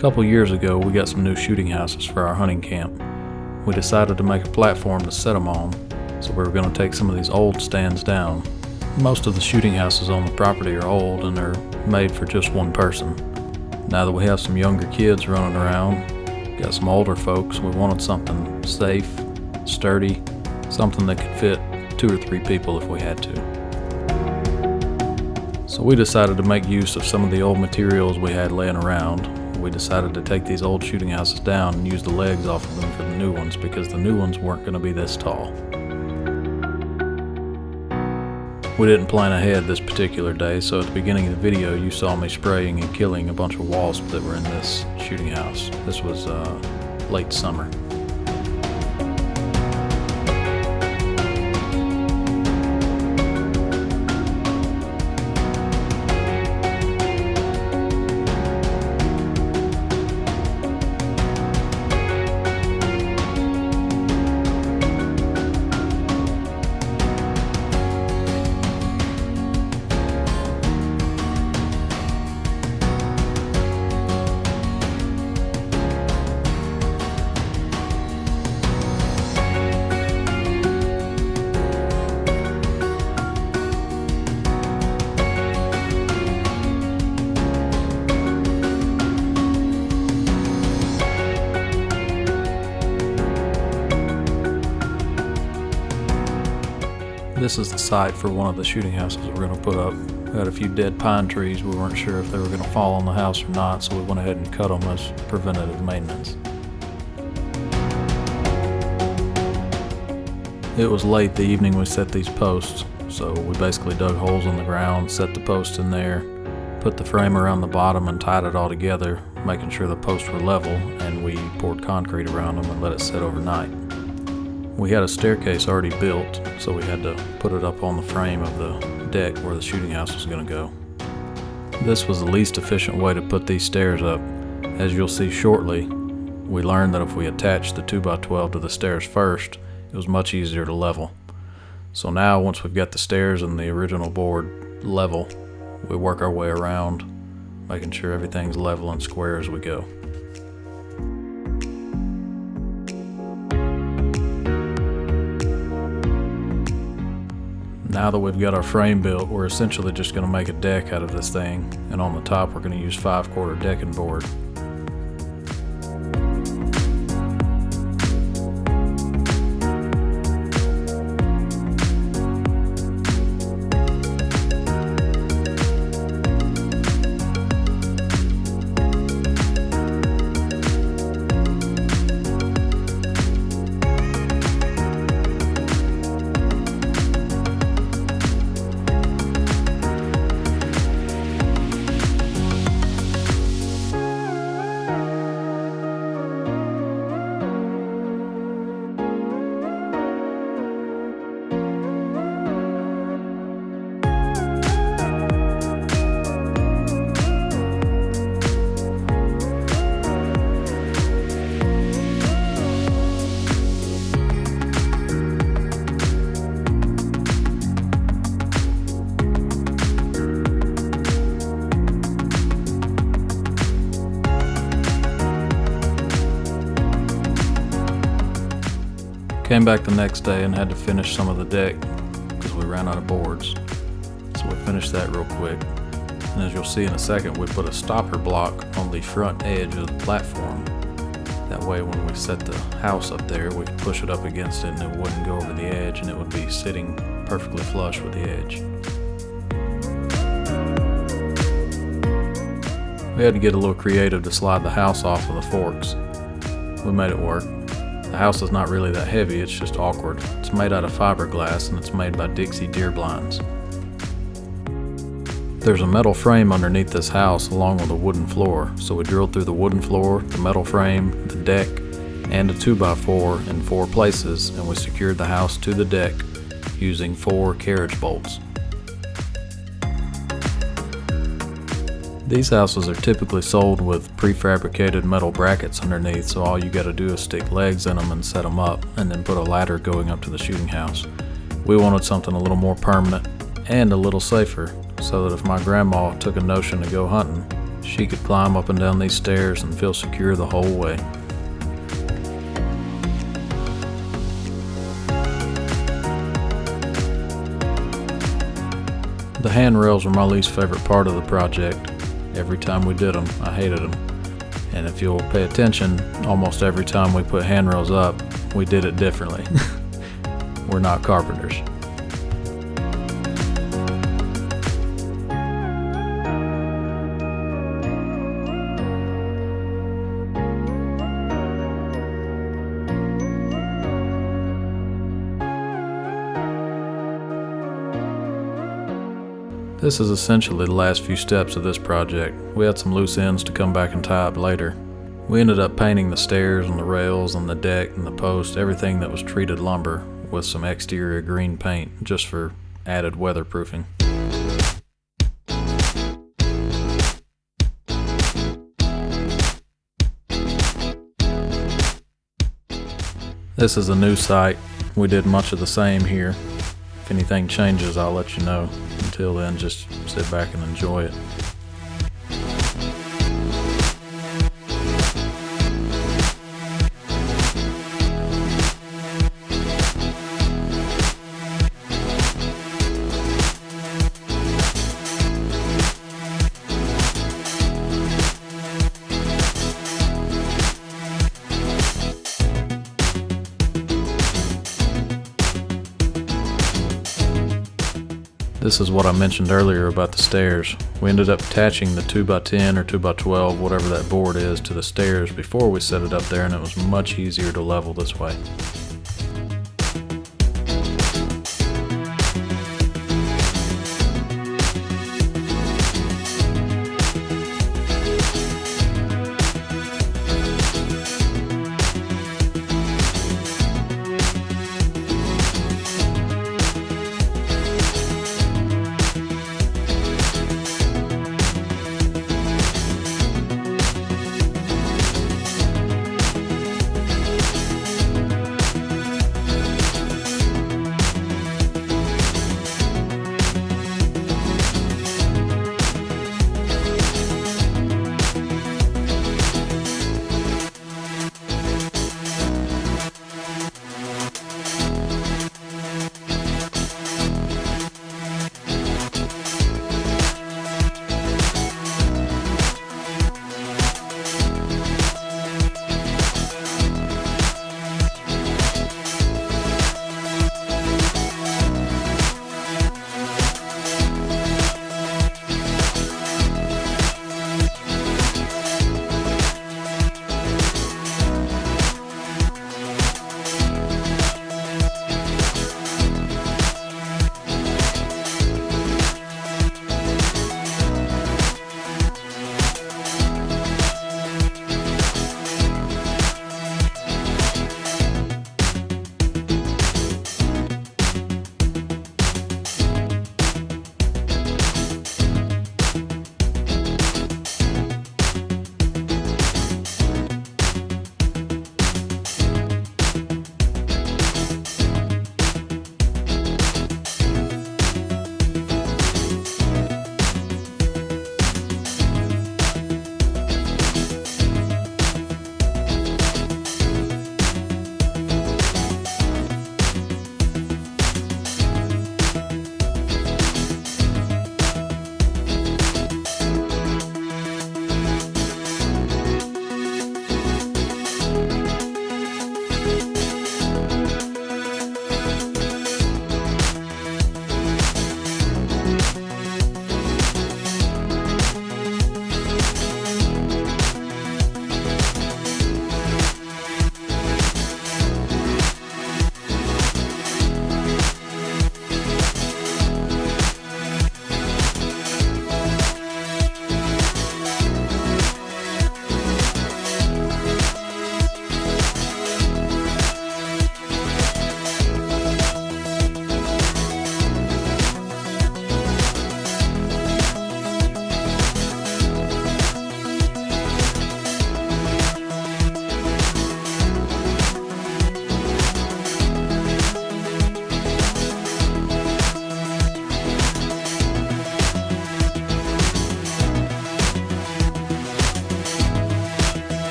couple years ago, we got some new shooting houses for our hunting camp. We decided to make a platform to set them on, so we were going to take some of these old stands down. Most of the shooting houses on the property are old and they're made for just one person. Now that we have some younger kids running around, got some older folks, we wanted something safe, sturdy, something that could fit 2 or 3 people if we had to. So we decided to make use of some of the old materials we had laying around. We decided to take these old shooting houses down and use the legs off of them for the new ones because the new ones weren't going to be this tall. We didn't plan ahead this particular day, so at the beginning of the video you saw me spraying and killing a bunch of wasps that were in this shooting house. This was late summer. This is the site for one of the shooting houses we're going to put up. We had a few dead pine trees. We weren't sure if they were going to fall on the house or not, so we went ahead and cut them as preventative maintenance. It was late the evening we set these posts, so we basically dug holes in the ground, set the posts in there, put the frame around the bottom and tied it all together, making sure the posts were level, and we poured concrete around them and let it sit overnight. We had a staircase already built, so we had to put it up on the frame of the deck where the shooting house was going to go. This was the least efficient way to put these stairs up. As you'll see shortly, we learned that if we attached the 2x12 to the stairs first, it was much easier to level. So now, once we've got the stairs and the original board level, we work our way around, making sure everything's level and square as we go. Now that we've got our frame built, we're essentially just going to make a deck out of this thing, and on the top we're going to use 5/4 decking board. Came back the next day and had to finish some of the deck because we ran out of boards. So we finished that real quick. And as you'll see in a second, we put a stopper block on the front edge of the platform. That way when we set the house up there, we could push it up against it and it wouldn't go over the edge and it would be sitting perfectly flush with the edge. We had to get a little creative to slide the house off of the forks. We made it work. The house is not really that heavy, it's just awkward. It's made out of fiberglass and it's made by Dixie Deer Blinds. There's a metal frame underneath this house along with a wooden floor, so we drilled through the wooden floor, the metal frame, the deck, and a 2x4 in 4 places, and we secured the house to the deck using 4 carriage bolts. These houses are typically sold with prefabricated metal brackets underneath, so all you gotta do is stick legs in them and set them up, and then put a ladder going up to the shooting house. We wanted something a little more permanent and a little safer, so that if my grandma took a notion to go hunting, She could climb up and down these stairs and feel secure the whole way. The handrails were my least favorite part of the project. Every time we did them, I hated them. And if you'll pay attention, almost every time we put handrails up, we did it differently. We're not carpenters. This is essentially the last few steps of this project. We had some loose ends to come back and tie up later. We ended up painting the stairs and the rails and the deck and the post, everything that was treated lumber, with some exterior green paint, just for added weatherproofing. This is a new site. We did much of the same here. If anything changes, I'll let you know. Until then, just sit back and enjoy it. This is what I mentioned earlier about the stairs. We ended up attaching the 2x10 or 2x12, whatever that board is, to the stairs before we set it up there, and it was much easier to level this way.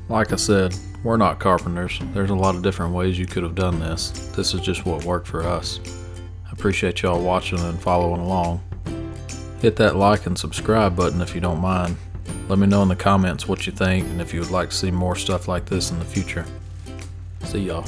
Like I said, we're not carpenters. There's a lot of different ways you could have done this. This is just what worked for us. I appreciate y'all watching and following along. Hit that like and subscribe button if you don't mind. Let me know in the comments what you think and if you would like to see more stuff like this in the future. See y'all.